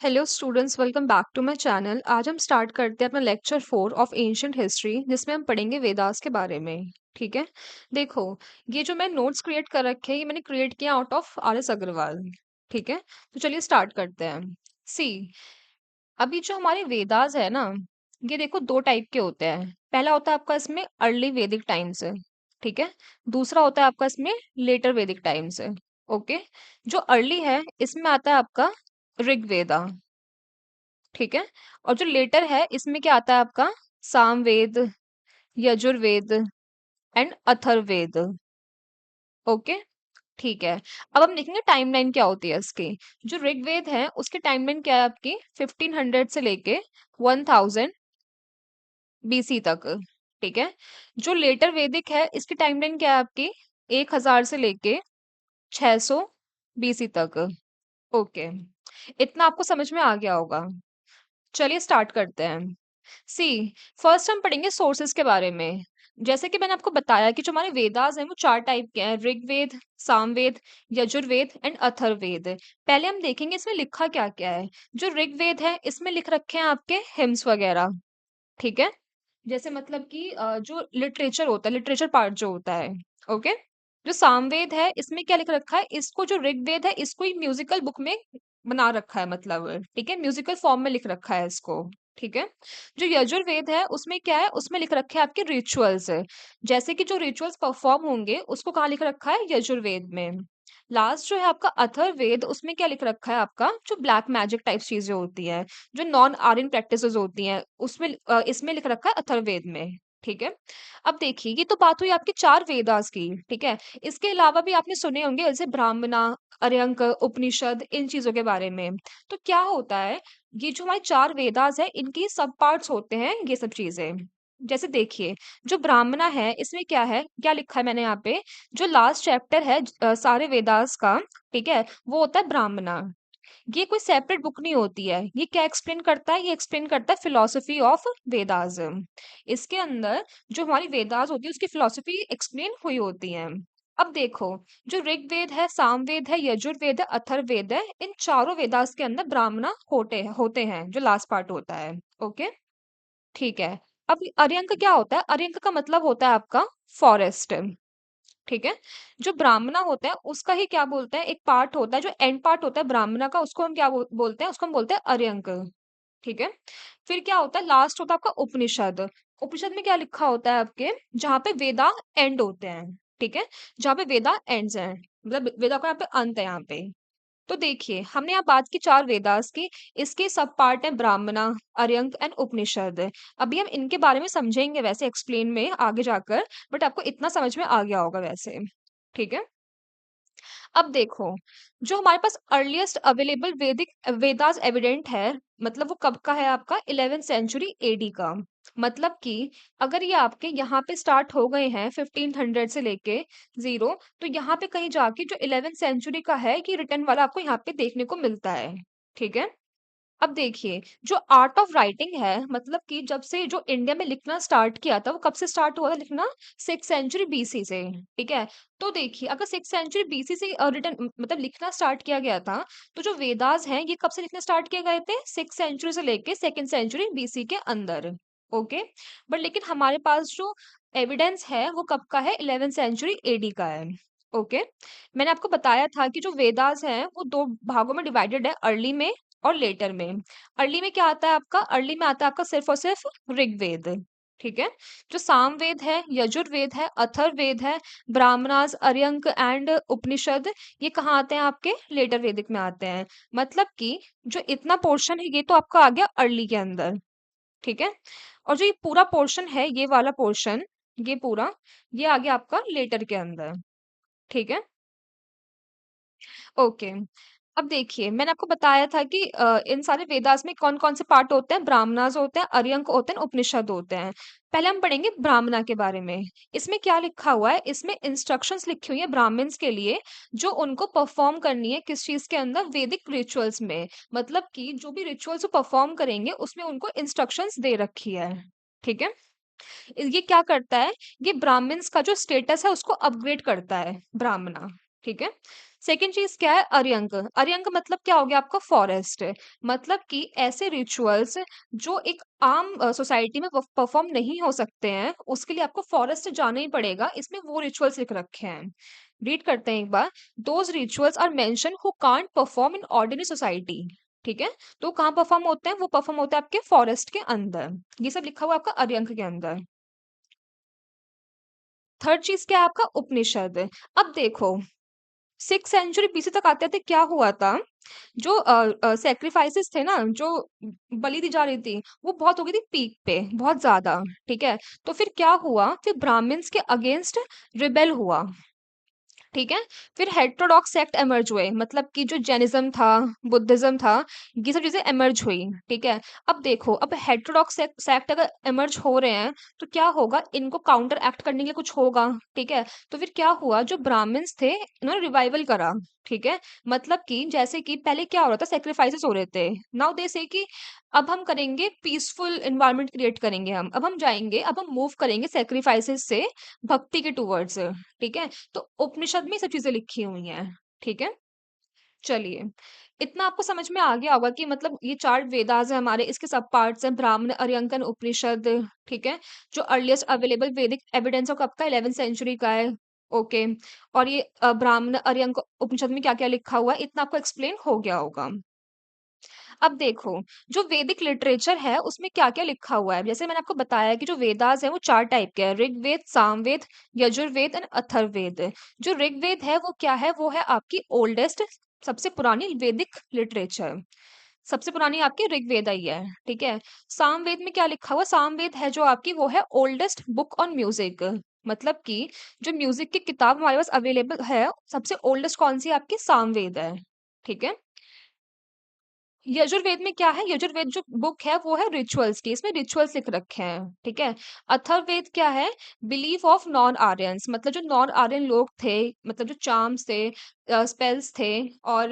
Hello students, welcome back to my channel. आज हम start करते हैं अपना लेक्चर 4 ऑफ एंशियंट हिस्ट्री, जिसमें हम पढ़ेंगे वेदास के बारे में। ठीक है। देखो, ये जो मैं नोट्स क्रिएट कर रखे हैं, ये मैंने क्रिएट किया आउट ऑफ RS अग्रवाल। ठीक है, तो चलिए स्टार्ट करते हैं। सी, अभी जो हमारे वेदास है ना, ये देखो दो टाइप के होते हैं। पहला होता है आपका इसमें अर्ली वैदिक टाइम से। ठीक है। दूसरा होता है आपका इसमें लेटर वैदिक टाइम से। ओके। जो अर्ली है इसमें आता है आपका ऋग्वेदा। ठीक है। और जो लेटर है इसमें क्या आता है आपका सामवेद, यजुर्वेद एंड अथर्ववेद। ओके। ठीक है। अब हम देखेंगे टाइमलाइन क्या होती है इसकी। जो ऋग्वेद है उसकी टाइमलाइन क्या है आपकी 1500 से लेके 1000 BC तक। ठीक है। जो लेटर वैदिक है इसकी टाइमलाइन क्या है आपकी 1000 से लेके 600 BC तक। ओके। इतना आपको समझ में आ गया होगा। चलिए स्टार्ट करते हैं। सी, फर्स्ट हम पढ़ेंगे सोर्सेज के बारे में। जैसे कि मैंने आपको बताया कि जो हमारे वेदास हैं वो चार टाइप के हैं: ऋग्वेद, सामवेद, यजुर्वेद एंड अथर्ववेद। पहले हम देखेंगे इसमें लिखा क्या क्या है। जो ऋग्वेद है इसमें लिख रखे हैं आपके हिम्स वगैरह। ठीक है। जैसे मतलब कि जो लिटरेचर होता है, लिटरेचर पार्ट जो होता है। ओके। जो सामवेद है इसमें क्या लिख रखा है, इसको जो ऋग्वेद है इसको ही म्यूजिकल बुक में बना रखा है, मतलब ठीक है, म्यूजिकल फॉर्म में लिख रखा है इसको। ठीक है। जो यजुर्वेद है उसमें क्या है, उसमें लिख रखे हैं आपके रिचुअल्स। जैसे कि जो रिचुअल्स परफॉर्म होंगे उसको कहाँ लिख रखा है, यजुर्वेद में। लास्ट जो है आपका अथर्ववेद, उसमें क्या लिख रखा है आपका जो ब्लैक मैजिक टाइप चीजें होती है, जो नॉन आर्यन प्रैक्टिसेस होती हैं, उसमें इसमें लिख रखा है अथर्ववेद में। ठीक है। अब देखिए, ये तो बात हुई आपकी चार वेदास की। ठीक है। इसके अलावा भी आपने सुने होंगे जैसे ब्राह्मणा, अर्यंक, उपनिषद, इन चीजों के बारे में। तो क्या होता है, ये जो हमारे चार वेदास है इनकी सब पार्ट्स होते हैं ये सब चीजें। जैसे देखिए, जो ब्राह्मणा है इसमें क्या है, क्या लिखा है मैंने यहाँ पे, जो लास्ट चैप्टर है सारे वेदास का। ठीक है। वो होता है ब्राह्मणा। ये कोई सेपरेट बुक नहीं होती है। ये क्या एक्सप्लेन करता है, ये एक्सप्लेन करता है फिलोसफी ऑफ वेदास। इसके अंदर जो हमारी वेदास होती है उसकी फिलोसफी एक्सप्लेन हुई होती है। अब देखो, जो ऋग्वेद है, सामवेद है, यजुर्वेद है, अथर्ववेद है, इन चारों वेदास के अंदर ब्राह्मणा होते होते हैं, जो लास्ट पार्ट होता है। ओके। ठीक है। अब अर्यंक क्या होता है, अर्यंक का मतलब होता है आपका फॉरेस्ट। ठीक है। जो ब्राह्मणा होता है उसका ही क्या बोलते हैं, एक पार्ट होता है जो एंड पार्ट होता है ब्राह्मणा का, उसको हम क्या बोलते हैं, उसको हम बोलते हैं अर्यंक। ठीक है। फिर क्या होता है, लास्ट होता है आपका उपनिषद। उपनिषद में क्या लिखा होता है आपके, जहां पे वेदा एंड होते हैं। ठीक है। जहां पे वेदा एंड्स हैं, मतलब वेदा का यहाँ पे अंत है यहाँ पे। तो देखिए, हमने यहाँ बात की चार वेदास की। इसके सब पार्ट है ब्राह्मणा, अर्यंक एंड उपनिषद। अभी हम इनके बारे में समझेंगे वैसे एक्सप्लेन में आगे जाकर, बट आपको इतना समझ में आ गया होगा वैसे। ठीक है। अब देखो, जो हमारे पास अर्लीस्ट अवेलेबल वैदिक वेदास एविडेंट है, मतलब वो कब का है आपका 11th सेंचुरी AD का। मतलब कि अगर ये आपके यहाँ पे स्टार्ट हो गए हैं 1500 से लेके जीरो, तो यहाँ पे कहीं जाके जो 11th सेंचुरी का है कि रिटर्न वाला आपको यहाँ पे देखने को मिलता है। ठीक है। अब देखिए, जो आर्ट ऑफ राइटिंग है, मतलब कि जब से जो इंडिया में लिखना स्टार्ट किया था, वो कब से स्टार्ट हुआ था लिखना, 6th सेंचुरी BC से। ठीक है। तो देखिए, अगर 6th सेंचुरी BC से रिटन मतलब लिखना स्टार्ट किया गया था, तो जो वेदास हैं ये कब से लिखना स्टार्ट किए गए थे, 6th सेंचुरी से लेके 2nd सेंचुरी BC के अंदर। ओके। बट लेकिन हमारे पास जो एविडेंस है वो कब का है, 11th सेंचुरी AD का है। ओके। मैंने आपको बताया था कि जो वेदास हैं वो दो भागों में डिवाइडेड है, अर्ली में और लेटर में। अर्ली में क्या आता है आपका, अर्ली में आता है आपका सिर्फ और सिर्फ ऋग्वेद। ठीक है। जो सामवेद है, यजुर्वेद है, अथर्ववेद है, ब्राह्मणास, अर्यंक एंड उपनिषद, ये कहाँ आते हैं आपके, लेटर वैदिक में आते हैं। मतलब कि जो इतना पोर्शन है ये तो आपका आ गया अर्ली के अंदर। ठीक है। और जो ये पूरा पोर्शन है, ये वाला पोर्शन, ये पूरा, ये आ गया आपका लेटर के अंदर। ठीक है। ओके। अब देखिए, मैंने आपको बताया था कि इन सारे वेदास में कौन कौन से पार्ट होते हैं, ब्राह्मणास होते हैं, अर्यंक होते हैं, उपनिषद होते हैं। पहले हम पढ़ेंगे ब्राह्मणा के बारे में। इसमें क्या लिखा हुआ है, इसमें इंस्ट्रक्शंस लिखी हुई है ब्राह्मण्स के लिए, जो उनको परफॉर्म करनी है किस चीज के अंदर, वैदिक रिचुअल्स में। मतलब कि जो भी रिचुअल्स वो परफॉर्म करेंगे उसमें उनको इंस्ट्रक्शंस दे रखी है। ठीक है। ये क्या करता है, ये ब्राह्मण्स का जो स्टेटस है उसको अपग्रेड करता है ब्राह्मणा। ठीक है। सेकंड चीज क्या है, अर्यंक। अर्यंक मतलब क्या हो गया आपका, फॉरेस्ट। मतलब कि ऐसे रिचुअल्स जो एक आम सोसाइटी में परफॉर्म नहीं हो सकते हैं, उसके लिए आपको फॉरेस्ट जाना ही पड़ेगा। इसमें वो रिचुअल्स लिख रखे हैं। रीड करते हैं एक बार। Those rituals are mention who can't perform in ordinary society. ठीक है, तो कहाँ परफॉर्म होते हैं, वो परफॉर्म होते हैं आपके फॉरेस्ट के अंदर। ये सब लिखा हुआ है आपका अर्यंक के अंदर। थर्ड चीज क्या है आपका, उपनिषद। अब देखो, 6th सेंचुरी बीसी तक आते थे, क्या हुआ था, जो सेक्रीफाइसेस थे ना, जो बलि दी जा रही थी, वो बहुत हो गई थी पीक पे, बहुत ज्यादा। ठीक है, तो फिर क्या हुआ, फिर ब्राह्मण्स के अगेंस्ट रिबेल हुआ। ठीक है, फिर हेटेरोडॉक्स सेक्ट एमर्ज हुए, मतलब कि जो जैनिज्म था, बुद्धिज्म था, ये सब चीजें एमर्ज हुई। ठीक है, अब देखो, अब हेटेरोडॉक्स सेक्ट अगर एमर्ज हो रहे हैं, तो क्या होगा, इनको काउंटर एक्ट करने के लिए कुछ होगा। ठीक है, तो फिर क्या हुआ, जो ब्राह्मण्स थे, इन्होंने रिवाइवल करा। ठीक है, मतलब कि जैसे कि पहले क्या हो रहा था, सेक्रीफाइसेस हो रहे थे। नाउ दे से कि अब हम करेंगे पीसफुल एनवायरनमेंट क्रिएट करेंगे, हम अब हम जाएंगे, अब हम मूव करेंगे सेक्रीफाइसेस से भक्ति के टूवर्ड्स। ठीक है, तो उपनिषद में ये सब चीजें लिखी हुई हैं। ठीक है, चलिए, इतना आपको समझ में आ गया होगा कि मतलब ये चार वेदास है हमारे, इसके सब पार्ट्स हैं, ब्राह्मण, अर्यंकन, उपनिषद। ठीक है, जो अर्लीस्ट अवेलेबल वैदिक एविडेंस है आपका 11th सेंचुरी का है। ओके, और ये ब्राह्मण, अर्यंक, उपनिषद में क्या क्या लिखा हुआ है, इतना आपको एक्सप्लेन हो गया होगा। अब देखो, जो वैदिक लिटरेचर है उसमें क्या क्या लिखा हुआ है, जैसे मैंने आपको बताया कि जो वेदास है वो चार टाइप के हैं, ऋग्वेद, सामवेद, यजुर्वेद एंड अथर्ववेद। जो ऋग्वेद है वो क्या है, वो है आपकी ओल्डेस्ट, सबसे पुरानी वैदिक लिटरेचर। सबसे पुरानी आपकी ऋग्वेद ही है। ठीक है, सामवेद में क्या लिखा हुआ, सामवेद है जो आपकी, वो है ओल्डेस्ट बुक ऑन म्यूजिक। मतलब कि जो म्यूजिक की किताब हमारे पास अवेलेबल है, सबसे ओल्डेस्ट कौन सी आपकी, सामवेद है। ठीक है, यजुर्वेद में क्या है, यजुर्वेद जो बुक है वो है रिचुअल्स की, इसमें रिचुअल्स लिख रखे हैं। ठीक है, अथर्ववेद क्या है, बिलीफ ऑफ नॉन आर्यंस, मतलब जो नॉन आर्यन लोग थे, मतलब जो चार्म्स थे, स्पेल्स थे, और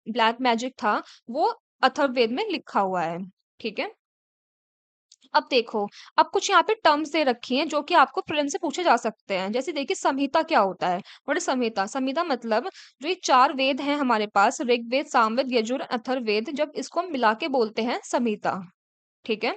ब्लैक मैजिक था, वो अथर्ववेद में लिखा हुआ है। ठीक है, अब देखो, अब कुछ यहाँ पे टर्म्स दे रखी हैं जो कि आपको प्रीलिम्स से पूछे जा सकते हैं। जैसे देखिए, संहिता क्या होता है, व्हाट इज संहिता। संहिता मतलब जो ये चार वेद हैं हमारे पास, ऋग्वेद, सामवेद, यजुर, अथर्ववेद, जब इसको हम मिला के बोलते हैं संहिता। ठीक है,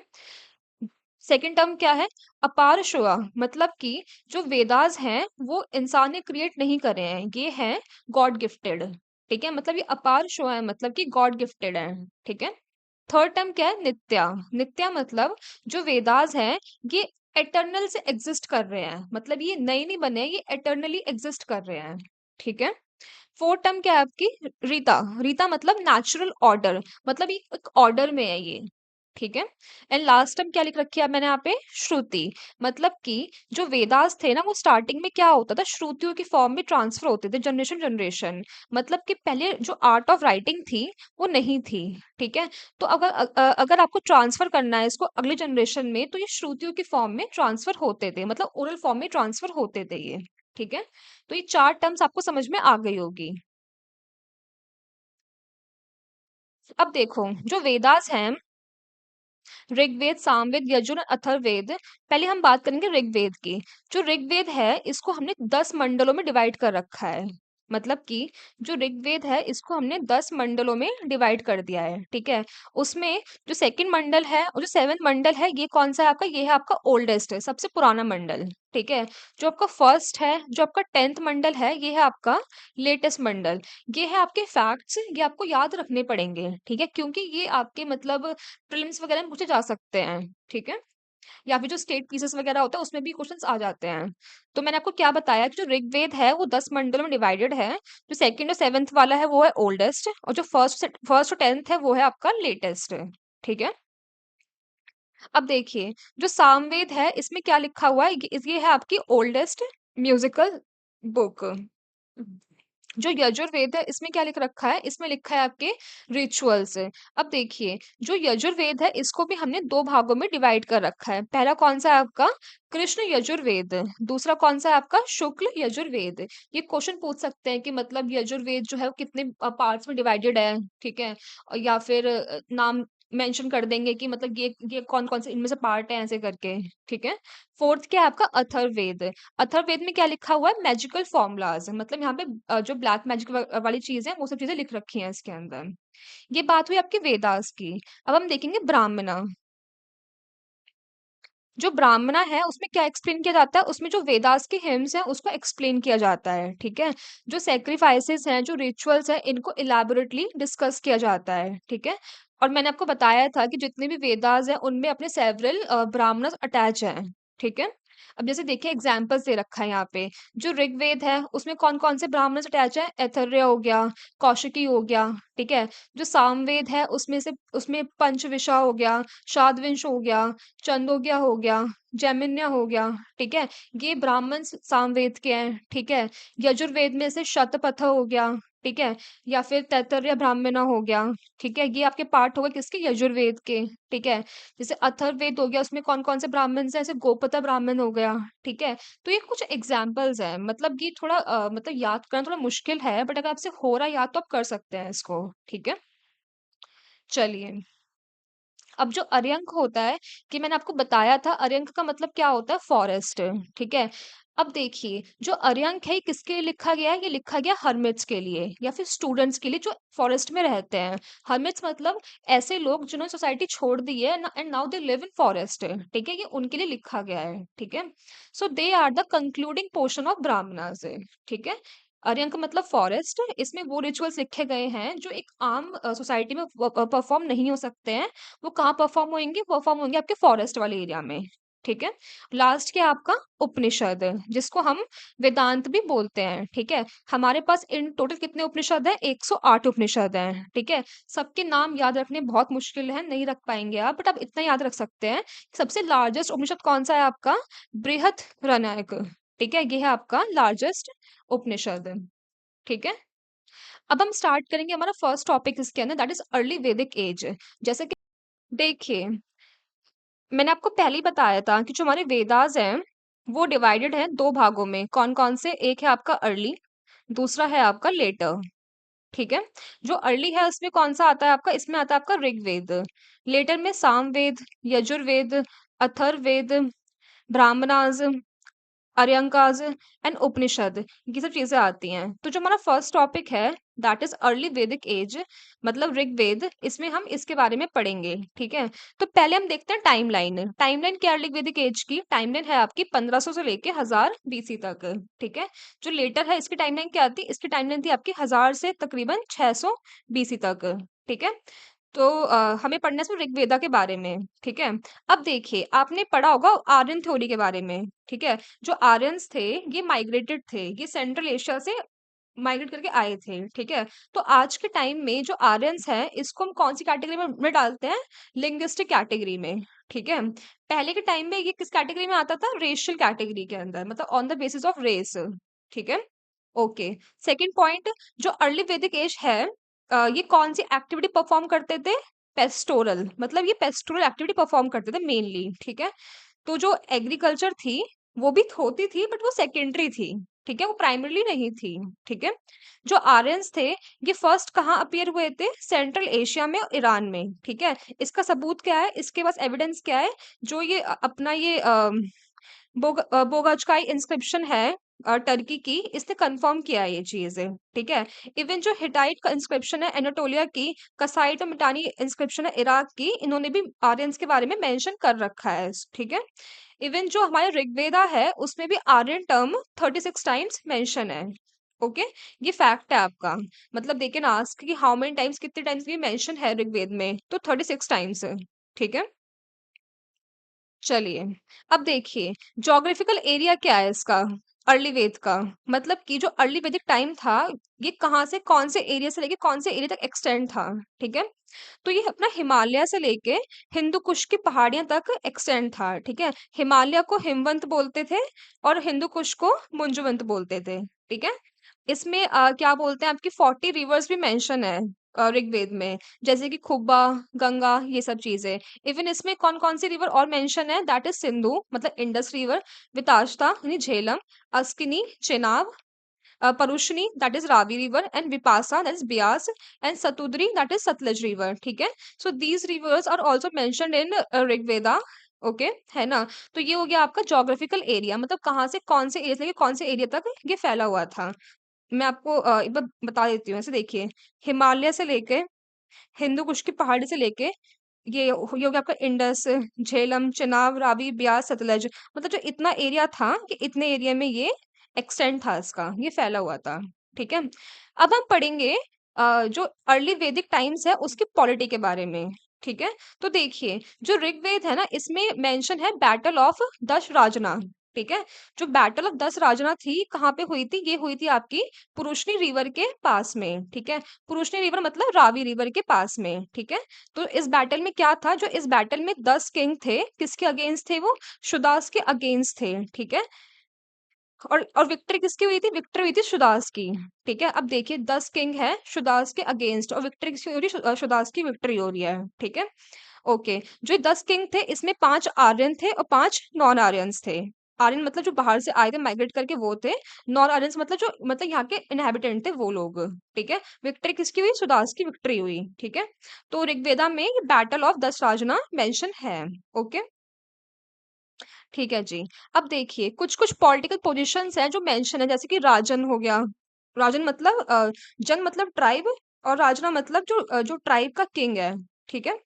सेकंड टर्म क्या है, अपार शुआ, मतलब कि जो वेदास हैं वो इंसान ने क्रिएट नहीं करे हैं, ये हैं गॉड गिफ्टेड। ठीक है, मतलब ये अपार शुआ है, मतलब कि गॉड गिफ्टेड है। ठीक है, थर्ड टर्म क्या है, नित्या। नित्या मतलब जो वेदास हैं, ये एटर्नल से एग्जिस्ट कर रहे हैं, मतलब ये नए नहीं बने, ये एटर्नली एग्जिस्ट कर रहे हैं। ठीक है, फोर्थ टर्म क्या है आपकी, रीता। रीता मतलब नेचुरल ऑर्डर, मतलब ये एक ऑर्डर में है ये। ठीक है, एंड लास्ट टर्म क्या लिख रखी है मैंने यहाँ पे, श्रुति। मतलब कि जो वेदास थे ना, वो स्टार्टिंग में क्या होता था, श्रुतियों की फॉर्म में ट्रांसफर होते थे, जनरेशन जनरेशन। मतलब कि पहले जो आर्ट ऑफ राइटिंग थी वो नहीं थी। ठीक है, तो अगर आपको ट्रांसफर करना है इसको अगले जनरेशन में, तो ये श्रुतियों की फॉर्म में ट्रांसफर होते थे, मतलब ओरल फॉर्म में ट्रांसफर होते थे ये। ठीक है, तो ये चार टर्म्स आपको समझ में आ गई होगी। अब देखो, जो वेदास हैं, ऋग्वेद, सामवेद, यजुर, अथर्ववेद। पहले हम बात करेंगे ऋग्वेद की। जो ऋग्वेद है इसको हमने 10 मंडलों में डिवाइड कर रखा है। मतलब कि जो ऋग्वेद है इसको हमने 10 मंडलों में डिवाइड कर दिया है। ठीक है, उसमें जो सेकंड मंडल है और जो सेवेंथ मंडल है, ये कौन सा है आपका, ये है आपका ओल्डेस्ट है, सबसे पुराना मंडल। ठीक है, जो आपका फर्स्ट है, जो आपका 10th मंडल है, ये है आपका लेटेस्ट मंडल। ये है आपके फैक्ट्स, ये आपको याद रखने पड़ेंगे। ठीक है, क्योंकि ये आपके मतलब प्रीलिम्स वगैरह में पूछे जा सकते हैं। ठीक है, या फिर जो स्टेट पीसेस वगैरह होता है उसमें भी क्वेश्चंस आ जाते हैं। तो मैंने आपको क्या बताया कि जो ऋग्वेद है वो 10 मंडलों में डिवाइडेड है। जो सेकंड और सेवंथ वाला है वो है ओल्डेस्ट, और जो फर्स्ट और 10th है वो है आपका लेटेस्ट। ठीक है, अब देखिए, जो सामवेद है इसमें क्या लिखा हुआ है, ये है आपकी ओल्डेस्ट म्यूजिकल बुक। जो यजुर्वेद है इसमें क्या लिख रखा है, इसमें लिखा है आपके रिचुअल्स। अब देखिए, जो यजुर्वेद है इसको भी हमने दो भागों में डिवाइड कर रखा है। पहला कौन सा है आपका, कृष्ण यजुर्वेद। दूसरा कौन सा है आपका, शुक्ल यजुर्वेद। ये क्वेश्चन पूछ सकते हैं कि मतलब यजुर्वेद जो है वो कितने पार्ट्स में डिवाइडेड है। ठीक है, या फिर नाम मेंशन कर देंगे कि मतलब ये कौन-कौन से इनमें से पार्ट है ऐसे करके, ठीक है? 4th क्या है आपका अथर्ववेद। अथर्ववेद में क्या लिखा हुआ है? मैजिकल फ़ॉर्मूलाज़, मतलब यहाँ पे जो ब्लैक मैजिक वाली चीज़ है वो सब चीज़ें लिख रखी हैं इसके अंदर। ये बात हुई आपकी वेदास की। अब हम देखेंगे ब्राह्मणा। जो ब्राह्मणा है उसमें क्या एक्सप्लेन किया जाता है? उसमें जो वेदास के हिम्स हैं उसको एक्सप्लेन किया जाता है, ठीक है? जो सैक्रिफाइसेस हैं, जो रिचुअल्स हैं, इनको इलैबोरेटली डिस्कस किया जाता है, ठीक है? और मैंने आपको बताया था कि जितने भी वेदास हैं उनमें अपने सेवरल ब्राह्मणस अटैच हैं, ठीक है? अब जैसे देखिए एग्जांपल्स दे रखा है यहाँ पे। जो ऋग्वेद है उसमें कौन-कौन से ब्राह्मणस अटैच हैं? ऐतरेय हो गया, कौशिकी हो गया, ठीक है? जो सामवेद है उसमें पंचविशा हो गया, शादविंश हो गया, छंदोग्य हो गया, जैमिन्य हो गया, ठीक है? ये ब्राह्मण सामवेद के हैं, ठीक है? यजुर्वेद में से शतपथ हो गया, ठीक है? या फिर तैत्तरीय ब्राह्मण हो गया, ठीक है? ये आपके पार्ट हो गए किसके? यजुर्वेद के, ठीक है? जैसे अथर्ववेद हो गया उसमें कौन-कौन से ब्राह्मण हैं? जैसे गोपता ब्राह्मण हो गया, ठीक है? तो ये कुछ एग्जाम्पल्स हैं, मतलब ये थोड़ा मतलब याद करना थोड़ा मुश्किल है, बट अगर आपसे हो रहा है याद तो आप कर सकते हैं इसको, ठीक है? चलिए। अब जो अर्यंक होता है कि मैंने आपको बताया था अर्यंक का मतलब क्या होता है फॉरेस्ट, ठीक है। अब देखिए जो अर्यंक है ये किसके लिए लिखा गया है? ये लिखा गया हर्मिट्स के लिए या फिर स्टूडेंट्स के लिए जो फॉरेस्ट में रहते हैं। हर्मिट्स मतलब ऐसे लोग जिन्होंने सोसाइटी छोड़ दी है and now they live in forest, ठीक है, ये उनके लिए लिखा गया है, ठीक है। So they are the concluding portion of Brahmanas, ठीक है। अर्यंक मतलब फॉरेस्ट, इसमें वो रिचुअल्स लिखे गए हैं जो एक आम सोसाइटी में परफॉर्म नहीं हो सकते हैं। वो कहाँ परफॉर्म होंगे? परफॉर्म होंगे आपके फॉरेस्ट वाले एरिया में, ठीक है। लास्ट क्या है आपका उपनिषद, जिसको हम वेदांत भी बोलते हैं, ठीक है। हमारे पास इन टोटल कितने उपनिषद है? 108 उपनिषद हैं, ठीक है। सबके नाम याद रखने बहुत मुश्किल है, नहीं रख पाएंगे आप, बट आप इतना याद रख सकते हैं। सबसे लार्जेस्ट उपनिषद कौन सा है आपका? बृहत रणायक, ठीक है, ये है आपका लार्जेस्ट उपनिषद, ठीक है। अब हम स्टार्ट करेंगे हमारा फर्स्ट टॉपिक इसके अंदर, that is early Vedic as. जैसे कि देखिए मैंने आपको पहले ही बताया था कि जो हमारे वेदास हैं वो डिवाइडेड हैं दो भागों में। कौन कौन से? एक है आपका अर्ली, दूसरा है आपका लेटर, ठीक है। जो अर्ली है उसमें कौन सा आता है आपका? इसमें आता है आपका ऋग्वेद। लेटर में सामवेद, यजुर्वेद, अथर्ववेद, ब्राह्मणास, आर्यंकाज एंड उपनिषद, ये सब चीजें आती हैं। तो जो हमारा फर्स्ट टॉपिक है that is early Vedic as, मतलब ऋग्वेद, इसमें हम इसके बारे में पढ़ेंगे, ठीक है। तो पहले हम देखते हैं टाइमलाइन। टाइमलाइन क्या है अर्ली वैदिक एज की? टाइमलाइन है आपकी 1500 से लेके 1000 बीसी तक, ठीक है। जो लेटर है इसकी टाइमलाइन क्या आती? इसकी टाइमलाइन थी आपकी 1000 से तकरीबन 600 बीसी तक, ठीक है। तो हमें पढ़ना है इसमें ऋग्वेदा के बारे में, ठीक है। अब देखिए आपने पढ़ा होगा आर्यन थ्योरी के बारे में, ठीक है। जो आर्यंस थे ये माइग्रेटेड थे, ये सेंट्रल एशिया से माइग्रेट करके आए थे, ठीक है। तो आज के टाइम में जो आर्यंस हैं इसको हम कौन सी कैटेगरी में डालते हैं? लिंग्विस्टिक कैटेगरी में, ठीक है। पहले के टाइम में ये किस कैटेगरी में आता था? रेशियल कैटेगरी के अंदर, मतलब on the basis of race, ठीक है। ओके। सेकंड पॉइंट, जो अर्ली वैदिक एज है ये कौन सी एक्टिविटी परफॉर्म करते थे? पेस्टोरल, मतलब ये पेस्टोरल एक्टिविटी परफॉर्म करते थे मेनली, ठीक है। तो जो एग्रीकल्चर थी वो भी होती थी बट वो सेकेंडरी थी, ठीक है, वो प्राइमरीली नहीं थी, ठीक है। जो आर्यंस थे ये फर्स्ट कहाँ अपीयर हुए थे? सेंट्रल एशिया में और ईरान में, ठीक है। इसका सबूत क्या है? इसके पास एविडेंस क्या है? जो ये अपना ये बोगाचकाई इंस्क्रिप्शन है टर्की की, इसने कंफर्म किया है ये चीज, ठीक है। इवन जो हिटाइट का इंस्क्रिप्शन है एनाटोलिया की, कसाइट और मिटानी इंस्क्रिप्शन है इराक की, इन्होंने भी आर्यंस के बारे में मेंशन कर रखा है, ठीक है। इवन जो हमारे ऋग्वेदा है उसमें भी आर्यन टर्म 36 टाइम्स मेंशन है, ओके। ये फैक्ट है आपका, मतलब दे कैन आस्क कि हाउ मेनी टाइम्स, कितने टाइम्स ये मेंशन है ऋग्वेद में, तो 36 टाइम्स, ठीक है। चलिए अब देखिए ज्योग्राफिकल एरिया क्या है इसका, अर्ली वेद का, मतलब कि जो अर्ली वैदिक टाइम था ये कहाँ से कौन से एरिया से लेके कौन से एरिया तक एक्सटेंड था, ठीक है। तो ये अपना हिमालय से लेके हिंदू कुश की पहाड़ियां तक एक्सटेंड था, ठीक है। हिमालय को हिमवंत बोलते थे और हिंदू कुश को मुंजवंत बोलते थे, ठीक है। इसमें क्या बोलते हैं आपकी 40 रिवर्स भी मेंशन है ऋग्वेद में, जैसे कि खुब्बा, गंगा, ये सब चीजें। इवन इसमें कौन कौन सी रिवर और मेंशन है? दैट इज सिंधु मतलब इंडस रिवर, विताशता यानी Jhelum, Askini, Chenab, Parushni that is Ravi river, and Vipasa that is Beas, and Satudri that is Sutlej river. ठीक है, so these rivers are also mentioned in Rigveda. Okay, है ना। तो ये हो गया आपका जोग्राफिकल एरिया, मतलब कहाँ से कौन से एरिया से लेके कौन से एरिया तक ये फैला हुआ था। मैं आपको एक बार बता देती हूँ। ऐसे देखिए, हिमालय से लेके हिंदू कुश की पहाड़ी से लेके ये हो गया आपका इंडस, झेलम, चिनाब, रावी, ब्यास, सतलज, मतलब जो इतना एरिया था कि इतने एरिया में ये एक्सटेंड था, इसका ये फैला हुआ था। ठीक है, अब हम पढ़ेंगे जो अर्ली वैदिक टाइम्स है उसकी पॉलिटी के बारे में। ठीक है, तो देखिए, जो ऋग्वेद है ना, इसमें मेंशन है बैटल ऑफ दश राजना। ठीक है, जो बैटल ऑफ दस राजना थी कहाँ पे हुई थी, ये हुई थी आपकी पुरुषनी रिवर के पास में। ठीक है, पुरुषनी रिवर मतलब रावी रिवर के पास में। ठीक है, तो इस बैटल में क्या था, जो इस बैटल में 10 किंग थे, किसके अगेंस्ट थे वो, शुदास के अगेंस्ट थे। ठीक है, और विक्ट्री किसकी हुई थी, विक्ट्री हुई थी शुदास की। ठीक है, अब देखिए 10 किंग है शुदास के अगेंस्ट, और विक्ट्री किसकी हो रही है, शुदास की विक्ट्री हो रही है। ठीक है, ओके, जो 10 किंग थे इसमें 5 आर्यन थे और 5 नॉन आर्यंस थे। आर्यन मतलब जो बाहर से आए थे माइग्रेट करके वो थे, नॉन आर्यंस मतलब जो मतलब यहाँ के इनहेबिटेंट थे वो लोग। ठीक है, विक्ट्री किसकी हुई, सुदास की विक्ट्री हुई। ठीक है, तो ऋग्वेदा में बैटल ऑफ दस राजना मेंशन है। ओके, ठीक है जी। अब देखिए कुछ कुछ पॉलिटिकल पोजीशंस हैं जो मेंशन है, जैसे कि राजन हो गया। राजन मतलब जन मतलब ट्राइब, और राजना मतलब जो ट्राइब का किंग है। ठीक है,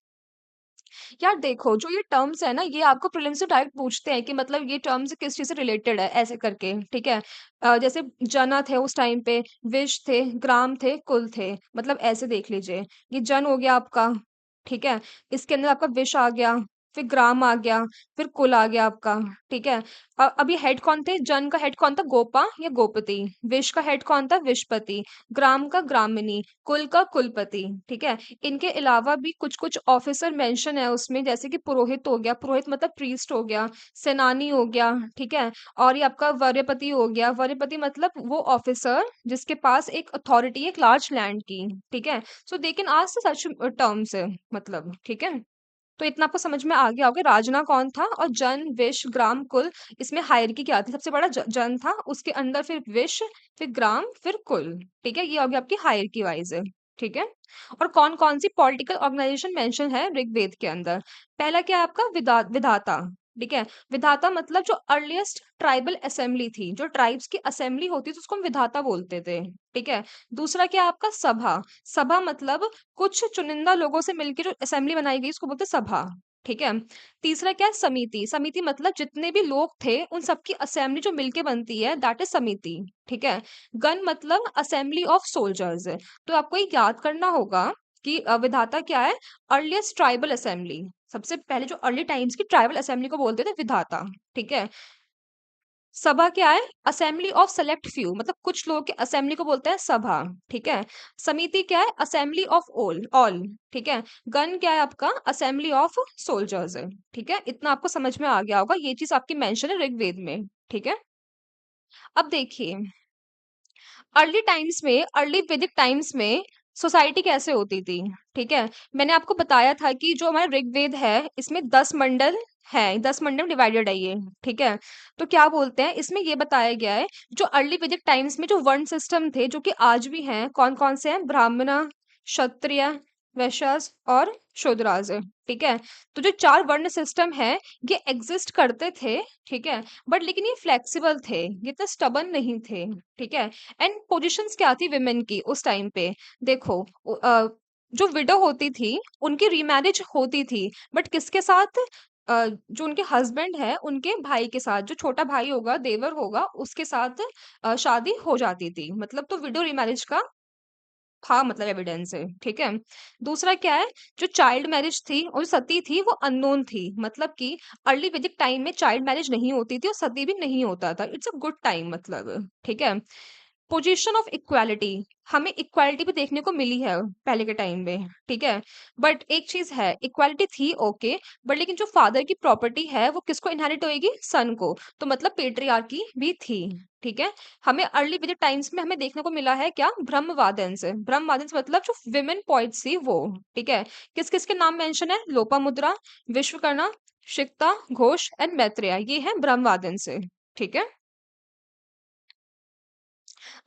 यार देखो, जो ये टर्म्स है ना, ये आपको प्रीलिम्स से डायरेक्ट पूछते हैं कि मतलब ये टर्म्स किस चीज से रिलेटेड है, ऐसे करके। ठीक है, जैसे जना थे उस टाइम पे, विश थे, ग्राम थे, कुल थे, मतलब ऐसे देख लीजिए। ये जन हो गया आपका। ठीक है, इसके अंदर आपका विश आ गया, फिर ग्राम आ गया, फिर कुल आ गया आपका। ठीक है, अभी हेड कौन थे, जन का हेड कौन था, गोपा या गोपति। विश का हेड कौन था, विशपति। ग्राम का ग्रामिनी। कुल का कुलपति। ठीक है, इनके अलावा भी कुछ कुछ ऑफिसर मेंशन है उसमें, जैसे कि पुरोहित हो गया, पुरोहित मतलब प्रीस्ट हो गया, सेनानी हो गया। ठीक है, और ये आपका वरीयपति हो गया, वरीयपति मतलब वो ऑफिसर जिसके पास एक अथॉरिटी है एक लार्ज लैंड की। ठीक है, so they can ask such terms, मतलब। ठीक है, तो इतना आपको समझ में आ गया होगा राजना कौन था, और जन, विश, ग्राम, कुल, इसमें हायरार्की क्या थी, सबसे बड़ा जन था, उसके अंदर फिर विश, फिर ग्राम, फिर कुल। ठीक है, ये हो गया आपकी हायरार्की वाइज। ठीक है, और कौन कौन सी पॉलिटिकल ऑर्गेनाइजेशन मेंशन है ऋग्वेद के अंदर। पहला क्या है आपका विधाता। ठीक है, विधाता मतलब जो अर्लीस्ट ट्राइबल असेंबली थी, जो ट्राइब्स की असेंबली होती थी उसको हम विधाता बोलते थे। ठीक है, दूसरा क्या है आपका सभा। सभा मतलब कुछ चुनिंदा लोगों से मिलकर जो असेंबली बनाई गई उसको बोलते हैं सभा। ठीक है, तीसरा क्या है समिति। समिति मतलब जितने भी लोग थे उन सबकी असेंबली जो मिलके बनती है, दैट इज समिति। ठीक है, गण मतलब असेंबली ऑफ सोल्जर्स। तो आपको ये याद करना होगा कि विधाता क्या है, अर्लीस्ट ट्राइबल असेंबली। सबसे पहले जो अर्ली टाइम्स की ट्राइबल असेंबली को बोलते थे विधाता। ठीक है, सभा क्या है, असेंबली ऑफ सेलेक्ट फ्यू, मतलब कुछ लोग के असेंबली को बोलते हैं सभा। ठीक है, समिति क्या है, असेंबली ऑफ ऑल ऑल। ठीक है, गण क्या है आपका, असेंबली ऑफ सोल्जर्स। ठीक है, इतना आपको समझ में आ गया होगा, ये चीज आपकी मेंशन है ऋग्वेद में। ठीक है, अब देखिए अर्ली टाइम्स में, अर्ली वैदिक टाइम्स में सोसाइटी कैसे होती थी। ठीक है, मैंने आपको बताया था कि जो हमारा ऋग्वेद है इसमें 10 मंडल है, 10 मंडल डिवाइडेड है ये। ठीक है, तो क्या बोलते हैं इसमें ये बताया गया है, जो अर्ली वैदिक टाइम्स में जो वर्ण सिस्टम थे जो कि आज भी हैं, कौन कौन से हैं, ब्राह्मण, क्षत्रिय, वैश्यास और शूद्रास। ठीक है, तो जो चार वर्ण सिस्टम है ये एग्जिस्ट करते थे। ठीक है, बट लेकिन ये फ्लेक्सिबल थे, ये तो स्टबन नहीं थे। ठीक है, एंड पोजीशंस क्या थी विमेन की उस टाइम पे, देखो जो विडो होती थी उनकी रीमैरिज होती थी, बट किसके साथ, जो उनके हस्बैंड है उनके भाई के साथ, जो छोटा भाई होगा देवर होगा उसके साथ शादी हो जाती थी, मतलब तो विडो रीमैरिज का था, मतलब एविडेंस है। ठीक है, दूसरा क्या है, जो चाइल्ड मैरिज थी और जो सती थी वो अननोन थी, मतलब कि अर्ली वैदिक टाइम में चाइल्ड मैरिज नहीं होती थी और सती भी नहीं होता था, इट्स अ गुड टाइम मतलब। ठीक है, पोजीशन ऑफ इक्वालिटी, हमें इक्वालिटी भी देखने को मिली है पहले के टाइम में। ठीक है, बट एक चीज है, इक्वालिटी थी ओके, बट लेकिन जो फादर की प्रॉपर्टी है वो किसको इनहेरिट होएगी, सन को, तो मतलब पेट्रियार्की भी थी। ठीक है, हमें अर्ली वैदिक टाइम्स में हमें देखने को मिला है क्या, ब्रह्मवादन। ब्रह्मवादन मतलब जो विमेन पॉइंट्स थी वो। ठीक है, किस किस के नाम मेंशन है, लोपामुद्रा, विश्वकर्मा, शिक्ता, घोष एंड मैत्रेय, ये है ब्रह्मवादन से। ठीक है,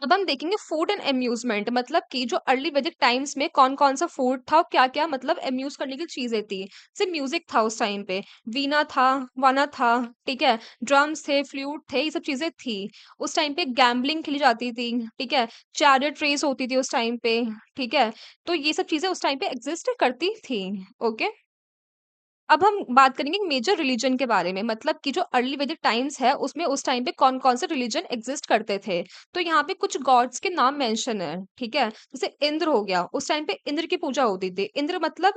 अब हम देखेंगे फूड एंड अम्यूजमेंट, मतलब कि जो अर्ली वैदिक टाइम्स में कौन कौन सा फूड था और क्या क्या मतलब अम्यूज करने की चीजें थी। सिर्फ म्यूजिक था उस टाइम पे, वीणा था, वाना था, ठीक है, ड्रम्स थे, फ्लूट थे, ये सब चीजें थी। उस टाइम पे गैम्बलिंग खेली जाती थी, ठीक है, चैरियट रेस होती थी उस टाइम पे, ठीक है। तो ये सब चीजें उस टाइम पे एग्जिस्ट करती थी। ओके। अब हम बात करेंगे मेजर रिलीजन के बारे में, मतलब कि जो अर्ली वैदिक टाइम्स है उसमें उस टाइम पे कौन कौन से रिलीजन एग्जिस्ट करते थे। तो यहाँ पे कुछ गॉड्स के नाम मेंशन है, ठीक है। जैसे इंद्र हो गया, उस टाइम पे इंद्र की पूजा होती थी। इंद्र मतलब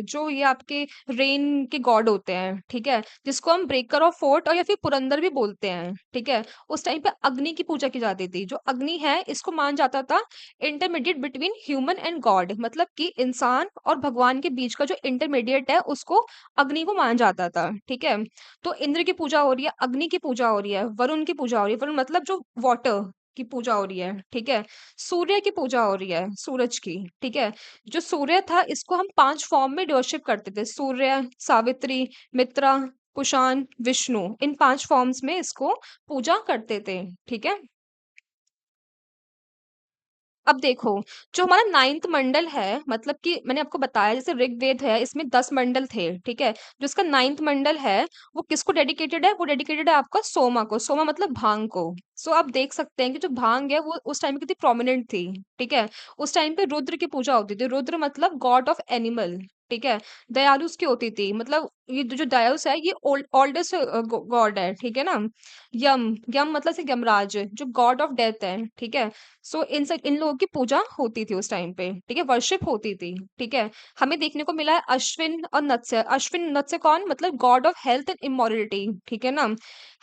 जो ये आपके रेन के गॉड होते हैं, ठीक है, जिसको हम ब्रेकर ऑफ फोर्ट और या फिर पुरंदर भी बोलते हैं, ठीक है। उस टाइम पे अग्नि की पूजा की जाती थी। जो अग्नि है इसको मान जाता था intermediate between human and God, मतलब कि इंसान और भगवान के बीच का जो इंटरमीडिएट है उसको अग्नि को माना जाता था, ठीक है। तो इंद्र की पूजा हो रही है, अग्नि की पूजा हो रही है, वरुण की पूजा हो रही है, वरुण मतलब जो वाटर की पूजा हो रही है, ठीक है। सूर्य की पूजा हो रही है, सूरज की, ठीक है। जो सूर्य था इसको हम 5 फॉर्म में वर्शिप करते थे, सूर्य, सावित्री, मित्रा, कुषाण, विष्णु, इन 5 फॉर्म्स में इसको पूजा करते थे, ठीक है। अब देखो, जो हमारा 9th मंडल है, मतलब कि मैंने आपको बताया जैसे ऋग्वेद है इसमें 10 मंडल थे, ठीक है। जो इसका 9th मंडल है वो किसको डेडिकेटेड है, वो डेडिकेटेड है आपका सोमा को। सोमा मतलब भांग को। सो आप देख सकते हैं कि जो भांग है वो उस टाइम पे कितनी प्रोमिनेंट थी, ठीक है। उस टाइम पे रुद्र की पूजा होती थी। रुद्र मतलब गॉड ऑफ एनिमल, ठीक है। दयालुस की होती थी, मतलब ये जो दयालुस है ये ओल्डेस्ट गॉड है, ठीक है ना। यम, यम मतलब से यमराज जो गॉड ऑफ डेथ है, ठीक है। सो इन लोगों की पूजा होती थी उस टाइम पे, ठीक है, वर्शिप होती थी, ठीक है। हमें देखने को मिला है अश्विन और नत्स्य। अश्विन नत्स्य कौन, मतलब गॉड ऑफ हेल्थ एंड इमोरिटी, ठीक है ना।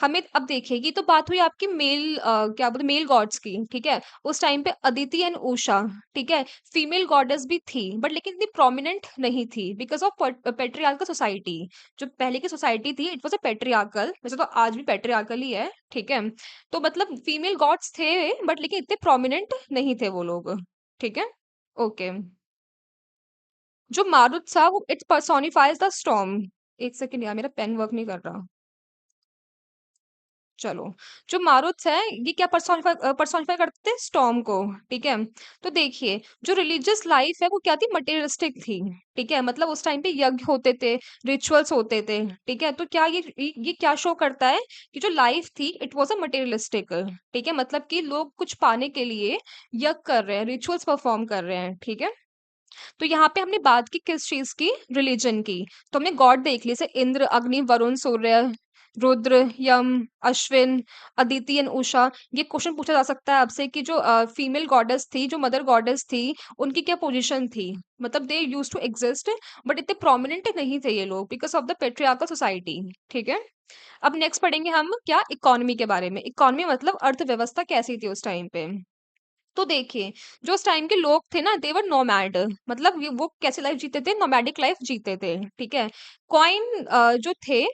हमें अब देखिए ये तो बात हुई आपकी मेल क्या बोलते मेल गॉड्स की, ठीक है। उस टाइम पे अदिति एंड उषा, ठीक है, फीमेल गॉडेस भी थी बट लेकिन इतनी प्रोमिनेंट नहीं थी बिकॉज ऑफ पेट्रियार्कल सोसाइटी। जो पहले की सोसाइटी थी इट वाज अ पेट्रियार्कल, वैसे तो आज भी पेट्रियार्कल ही है, ठीक है। तो मतलब फीमेल गॉड्स थे बट लेकिन इतने प्रोमिनेंट नहीं थे वो लोग, ठीक है। ओके। जो मारुत था वो इट पर्सोनिफाइज द स्टॉर्म। एक सेकंड यार मेरा पेन वर्क नहीं कर रहा। चलो, जो मारुत है ये क्या पर्सोनिफाई करते हैं, स्टॉर्म को, ठीक है। तो देखिए जो रिलीजियस लाइफ है वो क्या थी, मटेरियलिस्टिक थी, ठीक है। मतलब उस टाइम पे यज्ञ होते थे, रिचुअल्स होते थे, ठीक है। तो क्या ये क्या शो करता है कि जो लाइफ थी इट वाज अ मटेरियलिस्टिक, ठीक है। मतलब कि लोग कुछ पाने के लिए यज्ञ कर रहे हैं, रिचुअल्स परफॉर्म कर रहे हैं, ठीक है। तो यहाँ पे हमने बात की किस चीज की, रिलीजन की। तो हमने गॉड देख लिए जैसे इंद्र, अग्नि, वरुण, सूर्य, रुद्र, यम, अश्विन, अदिति एंड उषा। ये क्वेश्चन पूछा जा सकता है आपसे कि जो फीमेल गॉडेस थी, जो मदर गॉडेस थी, उनकी क्या पोजीशन थी। मतलब दे यूज टू एग्जिस्ट बट इतने प्रोमिनेंट नहीं थे ये लोग because of the patriarchal society, ठीक है। अब नेक्स्ट पढ़ेंगे हम क्या, इकोनॉमी के बारे में। इकोनॉमी मतलब अर्थव्यवस्था कैसी थी उस टाइम पे। तो देखिए जो उस टाइम के लोग थे ना देवर नोमैड, मतलब वो कैसे लाइफ जीते थे, नोमैडिक लाइफ जीते थे, ठीक है। कॉइन जो थे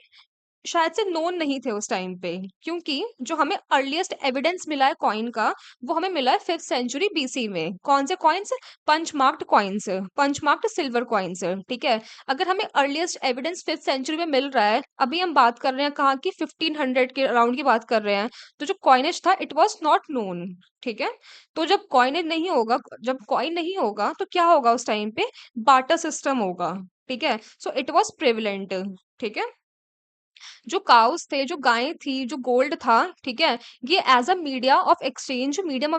शायद से नोन नहीं थे उस टाइम पे, क्योंकि जो हमें अर्लीस्ट एविडेंस मिला है कॉइन का वो हमें मिला है 5th सेंचुरी बीसी में। कौन से coins, punch-marked coins, punch-marked silver coins, ठीक है। अगर हमें अर्लीस्ट एविडेंस 5th सेंचुरी में मिल रहा है, अभी हम बात कर रहे हैं कहाँ की, 1500 के अराउंड की बात कर रहे हैं। तो जो कॉइनेज था इट वाज नॉट नोन, ठीक है। तो जब कॉइनेज नहीं होगा, जब कॉइन नहीं होगा तो क्या होगा उस टाइम पे, बाटर सिस्टम होगा, ठीक है। सो इट वाज प्रेवलेंट, ठीक है। जो काउस थे, जो गायें थी, जो गोल्ड था, ठीक है, ये as a medium of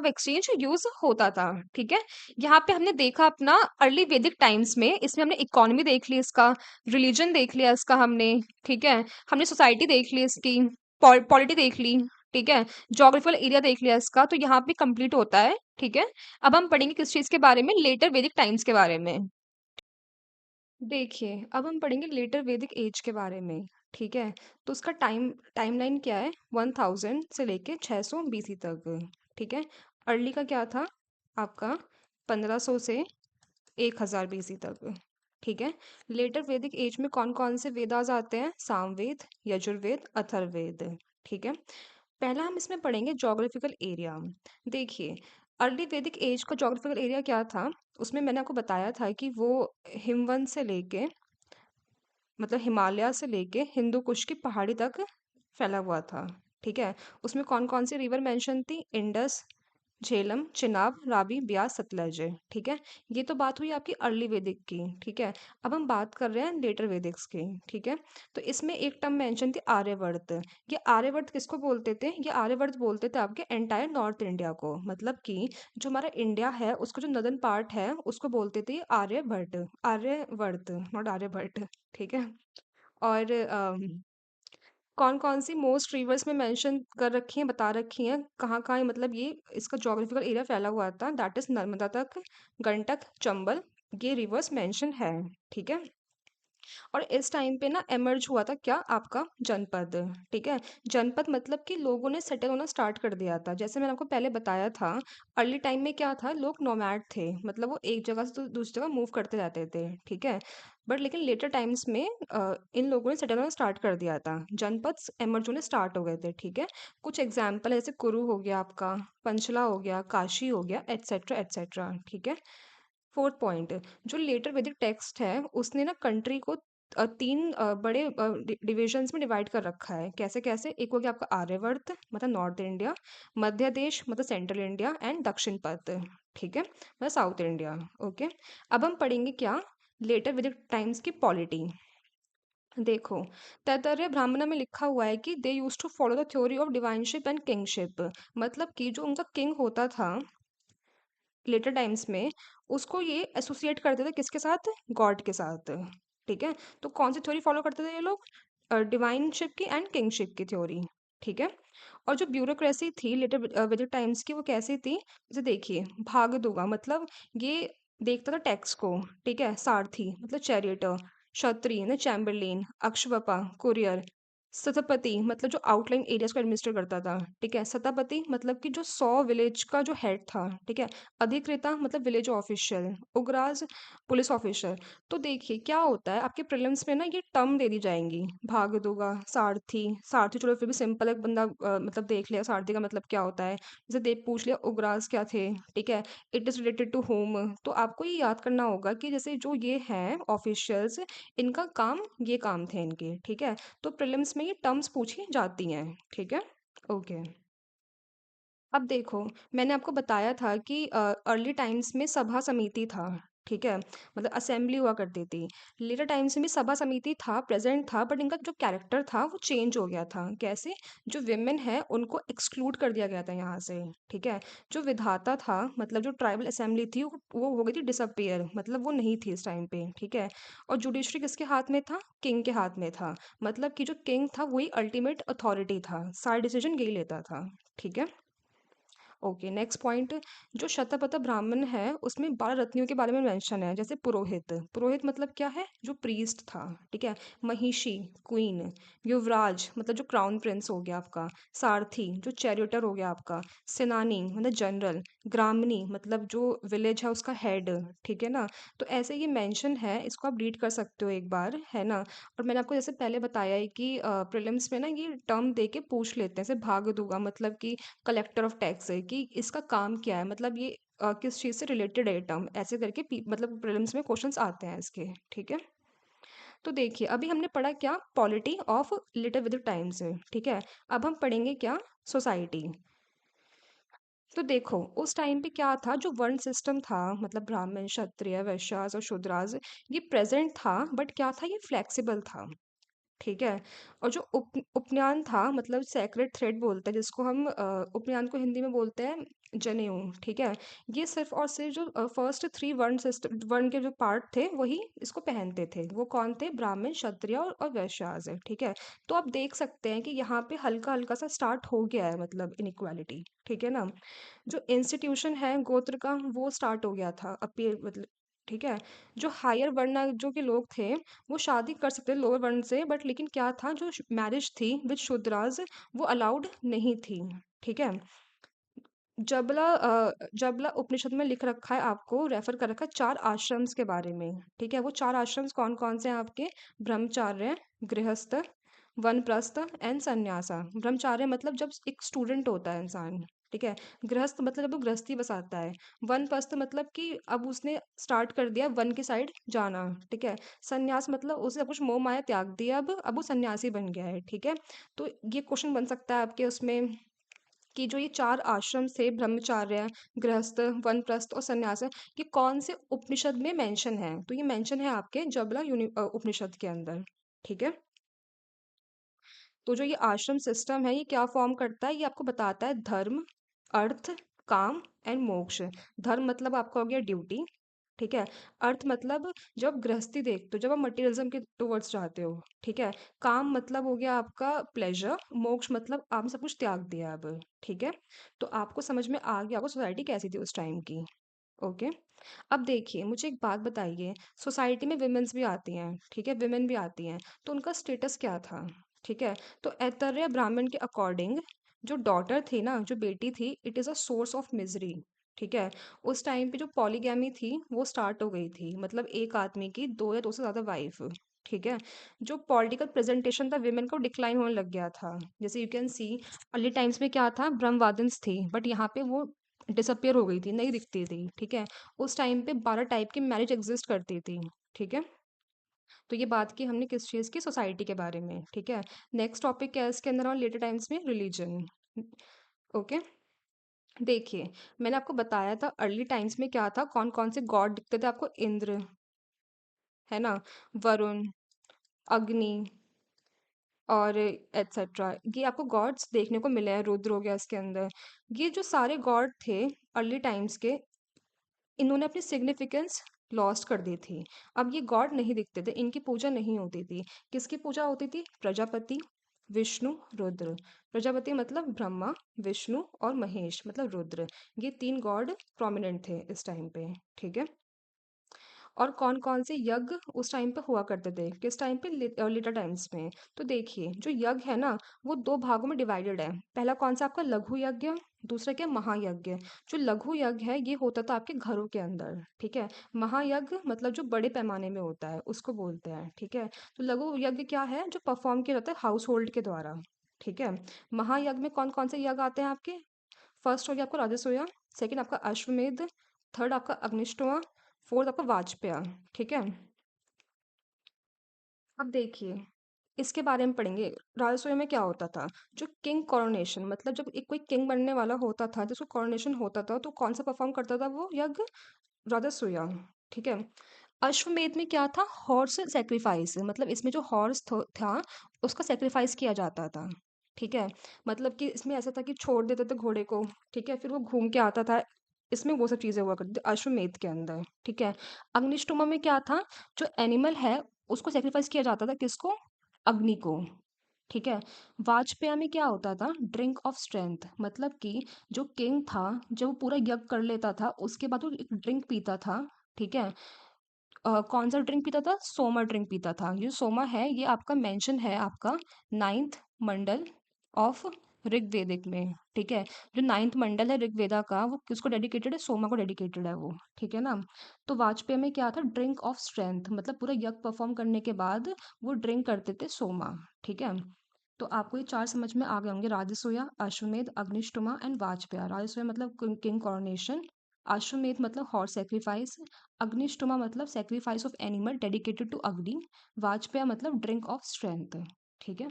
exchange use होता था, ठीक है। यहाँ पे हमने देखा अपना अर्ली वैदिक टाइम्स में, इसमें हमने इकोनॉमी देख ली इसका, रिलीजन देख लिया इसका हमने, ठीक है। हमने सोसाइटी देख ली इसकी, पॉलिटी देख ली, ठीक है, जोग्राफिकल एरिया देख लिया इसका। तो यहाँ पे कंप्लीट होता है, ठीक है। अब हम पढ़ेंगे किस चीज के बारे में, लेटर वैदिक टाइम्स के बारे में। देखिए, अब हम पढ़ेंगे लेटर वैदिक एज के बारे में, ठीक है। तो उसका टाइमलाइन क्या है, 1000 से लेके 600 बीसी तक, ठीक है। अर्ली का क्या था आपका, 1500 से 1000 बीसी तक, ठीक है। लेटर वैदिक एज में कौन कौन से वेदास आते हैं, सामवेद, यजुर्वेद, अथर्ववेद, ठीक है। पहला हम इसमें पढ़ेंगे जोग्राफिकल एरिया। देखिए अर्ली वैदिक एज का जोग्राफिकल एरिया क्या था, उसमें मैंने आपको बताया था कि वो हिमवंत से लेके, मतलब हिमालय से लेके हिंदू कुश की पहाड़ी तक फैला हुआ था, ठीक है। उसमें कौन कौन सी रिवर मेंशन थी, इंडस, झेलम, चिनाब, रावी, ब्यास, सतलज। ठीक है, ये तो बात हुई आपकी अर्ली वैदिक की। ठीक है, अब हम बात कर रहे हैं लेटर वैदिक्स की। ठीक है, तो इसमें एक टर्म मेंशन थी आर्यवर्त। ये आर्यवर्त किसको बोलते थे? ये आर्यवर्त बोलते थे आपके एंटायर नॉर्थ इंडिया को, मतलब कि जो हमारा इंडिया है उसका जो नदर्न पार्ट है उसको बोलते थे आर्यभट्ट, आर्यवर्त, नॉट आर्यभट्ट। ठीक है, और कौन-कौन सी मोस्ट रिवर्स में मेंशन कर रखी हैं, बता रखी हैं, कहाँ-कहाँ मतलब ये इसका ज्योग्राफिकल एरिया फैला हुआ था, दैट इज़ नर्मदा तक, गंडक, चंबल, ये रिवर्स मेंशन है। ठीक है, और इस टाइम पे ना इमर्ज हुआ था क्या आपका जनपद। ठीक है, जनपद मतलब कि लोगों ने सेटल होना स्टार्ट कर दिया था। जैसे मैंने आपको पहले बताया था, अर्ली टाइम में क्या था, लोग नोमैड थे, मतलब वो एक जगह से दूसरी जगह मूव करते रहते थे। ठीक है, बट लेकिन लेटर टाइम्स में इन लोगों ने सेटल होना स्टार्ट कर दिया था, जनपद एमर्ज होने स्टार्ट हो गए थे। ठीक है, कुछ एग्जाम्पल है, जैसे कुरु हो गया आपका, पंचला हो गया, काशी हो गया, एटसेट्रा एटसेट्रा। ठीक है, फोर्थ पॉइंट, जो लेटर वैदिक टेक्स्ट है उसने ना कंट्री को तीन बड़े डिविजन्स में डिवाइड कर रखा है। कैसे कैसे? एक हो गया आपका आर्यवर्त मतलब नॉर्थ इंडिया, मध्य देश मतलब सेंट्रल इंडिया, एंड दक्षिण पथ, ठीक है, मतलब साउथ इंडिया। ओके, अब हम पढ़ेंगे क्या, लेटर वैदिक टाइम्स की पॉलिटी। देखो, तैत्तरीय ब्राह्मण में लिखा हुआ है कि they use to follow the theory of divineship and kingship, मतलब कि जो उनका किंग होता था लेटर टाइम्स में, उसको ये एसोसिएट करते थे किसके साथ? गॉड के साथ। ठीक है, तो कौन सी थ्योरी फॉलो करते थे ये लोग? डिवाइनशिप की एंड किंगशिप की थ्योरी। ठीक है, और जो ब्यूरोक्रेसी थी लेटर वैदिक टाइम्स की, वो कैसी थी? जैसे देखिए, भागदुगा मतलब ये देखता था टैक्स को। ठीक है, सारथी मतलब चैरियटर, क्षत्रिय ने चैम्बरलेन, अक्षवपा कुरियर, सतपति मतलब जो आउटलाइन एरियाज को एडमिनिस्टर करता था। ठीक है, सतापति मतलब कि जो 100 विलेज का जो हेड था। ठीक है, अधिकृता मतलब विलेज ऑफिशियल, उग्राज पुलिस ऑफिसर। तो देखिए क्या होता है, आपके प्रीलिम्स में ना ये टर्म दे दी जाएंगी, भागदुगा, सारथी। सारथी चलो फिर भी सिंपल, एक बंदा मतलब देख लिया सारथी का मतलब क्या होता है, जैसे देख पूछ लिया उग्राज क्या थे। ठीक है, it is related to home, तो आपको ये याद करना होगा कि जैसे जो ये हैं ऑफिशियल्स, इनका काम, ये काम थे इनके। ठीक है, तो प्रीलिम्स में ये टर्म्स पूछी जाती हैं। ठीक है, ओके। अब देखो, मैंने आपको बताया था कि अर्ली टाइम्स में सभा समिति था। ठीक है, मतलब असेंबली हुआ करती थी। लेटर टाइम्स में भी सभा समिति था, प्रेजेंट था, बट इनका जो कैरेक्टर था वो चेंज हो गया था। कैसे? जो विमेन है उनको एक्सक्लूड कर दिया गया था यहाँ से। ठीक है, जो विधाता था मतलब जो ट्राइबल असेंबली थी वो हो गई थी डिसअपियर, मतलब वो नहीं थी इस टाइम पे। ठीक है, और जुडिशरी किसके हाथ में था? किंग के हाथ में था, मतलब कि जो किंग था वही अल्टीमेट अथॉरिटी था, सारे डिसीजन यही लेता था। ठीक है, ओके, नेक्स्ट पॉइंट, जो शतपथ ब्राह्मण है उसमें 12 रत्नियों के बारे में मेंशन है। जैसे पुरोहित, पुरोहित मतलब क्या है? जो प्रीस्ट था। ठीक है, महिषी क्वीन, युवराज मतलब जो क्राउन प्रिंस हो गया आपका, सारथी जो चैरियटर हो गया आपका, सेनानी मतलब जनरल, ग्रामनी मतलब जो विलेज है उसका हेड। ठीक है ना, तो ऐसे ये मेंशन है, इसको आप रीड कर सकते हो एक बार, है ना। और मैंने आपको जैसे पहले बताया है कि प्रीलिम्स में ना ये टर्म दे के पूछ लेते हैं, जैसे भाग दूंगा मतलब कि कलेक्टर ऑफ टैक्स है, कि इसका काम क्या है, मतलब ये किस चीज़ से रिलेटेड है ये टर्म, ऐसे करके मतलब प्रीलिम्स में क्वेश्चंस आते हैं इसके। ठीक है, तो देखिए अभी हमने पढ़ा क्या, polity of later with time से। ठीक है, अब हम पढ़ेंगे क्या, सोसाइटी। तो देखो उस टाइम पे क्या था, जो वर्ण सिस्टम था मतलब ब्राह्मण, क्षत्रिय, वैश्य और शूद्रास, ये प्रेजेंट था, बट क्या था, ये फ्लेक्सिबल था। ठीक है, और जो उपनयन था मतलब सेक्रेट थ्रेड बोलते हैं जिसको हम, उपनयन को हिंदी में बोलते हैं जनेऊ। ठीक है, ये सिर्फ और सिर्फ जो फर्स्ट 3 वर्ण सिस्टम, वर्ण के जो पार्ट थे वही इसको पहनते थे। वो कौन थे? ब्राह्मण, क्षत्रिय और वैश्य। ठीक है, तो आप देख सकते हैं कि यहाँ पे हल्का हल्का सा स्टार्ट हो गया है मतलब इनइक्वालिटी। ठीक है ना, जो इंस्टीट्यूशन है गोत्र का वो स्टार्ट हो गया था अपील मतलब। ठीक है, जो हायर वर्ण जो के लोग थे वो शादी कर सकते थे लोअर वर्ण से, बट लेकिन क्या था, जो मैरिज थी विद शूद्राज वो अलाउड नहीं थी। ठीक है, जबला उपनिषद में लिख रखा है, आपको रेफर कर रखा है 4 आश्रम्स के बारे में। ठीक है, वो 4 आश्रम्स कौन कौन से हैं आपके? ब्रह्मचार्य, गृहस्थ, वानप्रस्थ एंड सन्यासा। ब्रह्मचार्य मतलब जब एक स्टूडेंट होता है इंसान। ठीक है, गृहस्थ मतलब जब वो गृहस्थी बसाता है, वानप्रस्थ मतलब कि अब उसने स्टार्ट कर दिया वन की साइड जाना। ठीक है, सन्यास मतलब उसने सब कुछ मोह माया त्याग दिया, अब वो सन्यासी बन गया है। ठीक है, तो ये क्वेश्चन बन सकता है आपके उसमें कि जो ये 4 आश्रम थे ब्रह्मचार्य, गृहस्थ, वानप्रस्थ और सन्यास ये कौन से उपनिषद में मेंशन है? तो ये मेंशन है आपके उपनिषद के अंदर, ठीक है? तो जो ये आश्रम सिस्टम है ये क्या फॉर्म करता है? ये आपको बताता है धर्म, अर्थ, काम एंड मोक्ष। धर्म मतलब आपका हो गया ड्यूटी, ठीक है? अर्थ मतलब जब गृहस्थी देखते हो, जब आप मटेरियलिज्म के टुवर्ड्स जाते हो, ठीक है? काम मतलब हो गया आपका प्लेजर, मोक्ष मतलब आपने सब कुछ त्याग दिया अब, ठीक है? तो आपको समझ में आ गया होगा सोसाइटी कैसी थी उस टाइम की। ओके। अब देखिए मुझे एक बात बताइए, सोसाइटी में विमेन्स भी आती हैं, ठीक है? विमेन भी आती हैं, तो उनका स्टेटस क्या था? ठीक है? तो ऐतरेय ब्राह्मण के अकॉर्डिंग जो डॉटर थी ना, जो बेटी थी, it is a source of misery, ठीक है? उस टाइम पे जो पॉलीगैमी थी वो स्टार्ट हो गई थी, मतलब एक आदमी की दो या दो से ज़्यादा वाइफ, ठीक है? जो पॉलिटिकल प्रेजेंटेशन था विमेन का डिक्लाइन होने लग गया था। जैसे you can see early times में क्या था, ब्रह्मवादिन्स थी, बट यहाँ पे वो डिसअपियर हो गई थी, नहीं दिखती थी, ठीक है? उस टाइम पे 12 टाइप की मैरिज एग्जिस्ट करती थी, ठीक है? तो ये बात की हमने किस चीज़ की, सोसाइटी के बारे में, ठीक है? नेक्स्ट टॉपिक क्या है इसके अंदर और लेटर टाइम्स में, रिलीजन। ओके। देखिए मैंने आपको बताया था अर्ली टाइम्स में क्या था, कौन कौन से गॉड दिखते थे आपको, इंद्र, है ना, वरुण, अग्नि और एटसेट्रा, ये आपको गॉड्स देखने को मिले हैं, रुद्र हो गया इसके अंदर। ये जो सारे गॉड थे अर्ली टाइम्स के, इन्होंने अपनी सिग्निफिकेंस लॉस्ट कर दी थी। अब ये गॉड नहीं दिखते थे, इनकी पूजा नहीं होती थी। किसकी पूजा होती थी? प्रजापति, विष्णु, रुद्र। प्रजापति मतलब ब्रह्मा, विष्णु और महेश मतलब रुद्र। ये 3 गॉड प्रोमिनेंट थे इस टाइम पे, ठीक है? और कौन-कौन से यज्ञ उस टाइम पे हुआ करते थे? किस टाइम पे? लेटर टाइम्स में। तो देखिए जो यज्ञ है ना वो 2 भागों में डिवाइडेड है। पहला कौन-सा आपका लघु यज्ञ, दूसरा क्या महायज्ञ। जो लघु यज्ञ है ये होता था आपके घरों के अंदर, ठीक है? महायज्ञ मतलब जो बड़े पैमाने में होता है उसको बोलते हैं, ठीक है? तो लघु यज्ञ क्या है? जो परफॉर्म किया जाता है हाउस होल्ड के द्वारा, ठीक है? महायज्ञ में कौन-कौन से यज्ञ आते हैं आपके? फर्स्ट हो गया आपका राजसूय, सेकंड आपका अश्वमेध, थर्ड आपका अग्निष्टोम, फोर्थ आपका वाजपेय, ठीक है? अब देखिए इसके बारे में पढ़ेंगे। राजसूय में क्या होता था? जो किंग कोरोनेशन मतलब जब एक कोई किंग बनने वाला होता था, जिसको कोरोनेशन होता था, तो कौन सा परफॉर्म करता था वो यज्ञ? राजसूय, ठीक है? अश्वमेध में क्या था? हॉर्स सैक्रिफाइस, मतलब इसमें जो हॉर्स था उसका सैक्रिफाइस किया जाता था, ठीक है? मतलब कि इसमें ऐसा था कि छोड़ देते थे घोड़े को, ठीक है? फिर वो घूम के आता था, इसमें वो सब चीजें हुआ करती थी अश्वमेध के अंदर, ठीक है? अग्निष्टोम में क्या था? जो एनिमल है उसको सैक्रिफाइस किया जाता था, किसको? अग्नि को, ठीक है? वाजपेय में क्या होता था? ड्रिंक ऑफ स्ट्रेंथ, मतलब कि जो किंग था जब वो पूरा यज्ञ कर लेता था उसके बाद वो एक ड्रिंक पीता था, ठीक है? कौन सा ड्रिंक पीता था? सोमा ड्रिंक पीता था। ये सोमा है ये आपका मेंशन है आपका नाइन्थ मंडल ऑफ ऋग्वेदिक में, ठीक है? जो नाइन्थ मंडल है ऋग्वेदा का वो किसको डेडिकेटेड है? सोमा को डेडिकेटेड है वो, ठीक है ना? तो वाजपेयी में क्या था? ड्रिंक ऑफ स्ट्रेंथ, मतलब पूरा यज्ञ परफॉर्म करने के बाद वो ड्रिंक करते थे सोमा, ठीक है? तो आपको ये 4 समझ में आ गए होंगे, राजसूय, अश्वमेध, अग्निष्टोमा एंड वाजपेय। राजसूय मतलब किंग कोरोनेशन, अश्वमेध मतलब हॉर्स सैक्रिफाइस, अग्निष्टोमा मतलब sacrifice of animal dedicated to Agni, Vajapeya मतलब ड्रिंक ऑफ स्ट्रेंथ, ठीक है?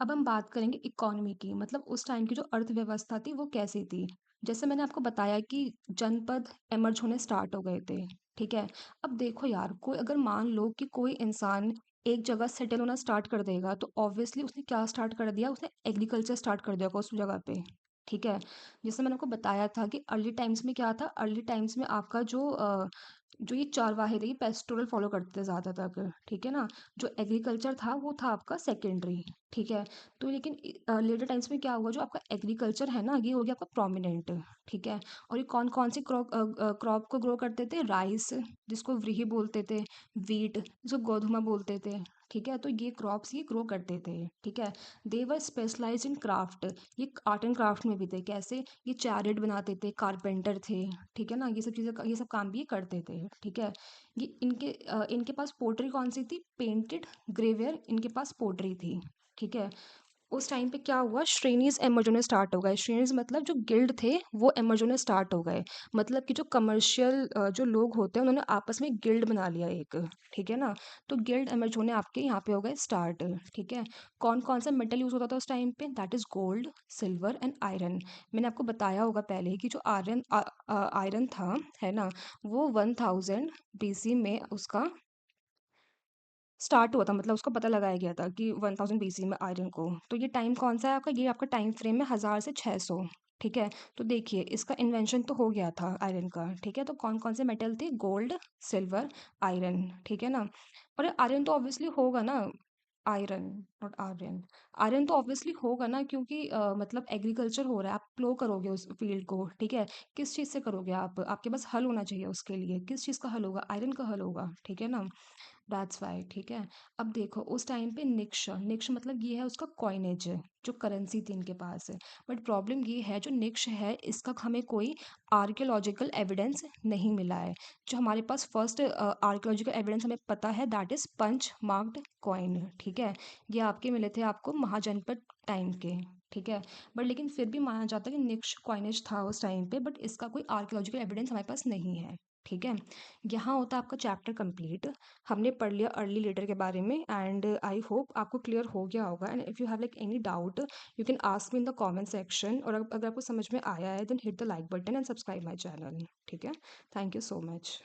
अब हम बात करेंगे इकोनॉमी की, मतलब उस टाइम की जो अर्थव्यवस्था थी वो कैसी थी। जैसे मैंने आपको बताया कि जनपद एमर्ज होने स्टार्ट हो गए थे, ठीक है? अब देखो यार, कोई अगर मान लो कि कोई इंसान एक जगह सेटल होना स्टार्ट कर देगा तो ऑब्वियसली उसने क्या स्टार्ट कर दिया? उसने एग्रीकल्चर स्टार्ट कर दिया उस जगह पे, ठीक है? जैसे मैंने आपको बताया था कि अर्ली टाइम्स में क्या था? अर्ली टाइम्स में आपका जो ये चारवाहे थे ये पेस्टोरल फॉलो करते थे ज़्यादा तक, ठीक है ना? जो एग्रीकल्चर था वो था आपका सेकेंडरी, ठीक है? तो लेकिन लेटर टाइम्स में क्या हुआ, जो आपका एग्रीकल्चर है ना ये हो गया आपका प्रोमिनेंट, ठीक है? और ये कौन कौन सी क्रॉप को ग्रो करते थे? राइस, जिसको व्रीहि बोलते थे, वीट जिसको गोधुमा बोलते थे, ठीक है? तो ये क्रॉप्स ये ग्रो करते थे, ठीक है? दे वर स्पेशलाइज्ड इन क्राफ्ट, ये आर्ट एंड क्राफ्ट में भी थे। कैसे? ये चैरिट बनाते थे, कारपेंटर थे, ठीक है ना? ये सब चीज़ें ये सब काम भी ये करते थे, ठीक है? ये इनके पास पोट्री कौन सी थी? पेंटेड ग्रेवेयर इनके पास पोट्री थी, ठीक है? उस टाइम पे क्या हुआ, श्रेणीज़ इमर्ज होने स्टार्ट हो गए। श्रेणीज़ मतलब जो गिल्ड थे वो इमर्ज होने स्टार्ट हो गए। मतलब कि जो कमर्शियल जो लोग होते हैं उन्होंने आपस में गिल्ड बना लिया एक, ठीक है ना? तो गिल्ड इमर्ज होने आपके यहाँ पे हो गए स्टार्ट, ठीक है? कौन-कौन सा मेटल यूज़ होता था उस टाइम पे? That is gold, silver and iron. मैंने आपको बताया होगा पहले ही कि जो आयरन था, है ना? वो 1000 बीसी में उसका स्टार्ट हुआ था, मतलब उसका पता लगाया गया था कि 1000 बीसी में आयरन को। तो ये टाइम कौन सा है आपका? ये आपका टाइम फ्रेम है 1000 से 600, ठीक है? तो देखिए इसका इन्वेंशन तो हो गया था आयरन का, ठीक है? तो कौन कौन से मेटल थे? गोल्ड, सिल्वर, आयरन, ठीक है ना? और आयरन तो ऑब्वियसली होगा ना, आयरन, नॉट आर्यन। आयरन तो ऑब्वियसली होगा ना, क्योंकि मतलब एग्रीकल्चर हो रहा है, आप प्लो करोगे उस फील्ड को, ठीक है? किस चीज़ से करोगे आप? आपके पास हल होना चाहिए उसके लिए। किस चीज़ का हल होगा? आयरन का हल होगा, ठीक है ना? दैट्स वाई, ठीक है। अब देखो उस टाइम पे निक्ष, निक्ष मतलब ये है उसका कॉइनेज, जो करेंसी थी इनके पास। बट प्रॉब्लम ये है जो निक्ष है इसका हमें कोई आर्कियोलॉजिकल एविडेंस नहीं मिला है। जो हमारे पास फर्स्ट आर्कियोलॉजिकल एविडेंस हमें पता है that is punch marked coin, ठीक है? ये आपके मिले थे आपको महाजनपद टाइम के, ठीक है? बट लेकिन फिर भी माना जाता है कि निक्ष कॉइनेज था उस टाइम पे, बट इसका कोई आर्कियोलॉजिकल एविडेंस हमारे पास नहीं है, ठीक है? यहाँ होता है आपका चैप्टर कंप्लीट। हमने पढ़ लिया अर्ली लेटर के बारे में, एंड आई होप आपको क्लियर हो गया होगा। And if you have like any doubt you can ask me in the comment section, और अगर आपको समझ में आया है then hit the like button and subscribe my channel, ठीक है? Thank you so much.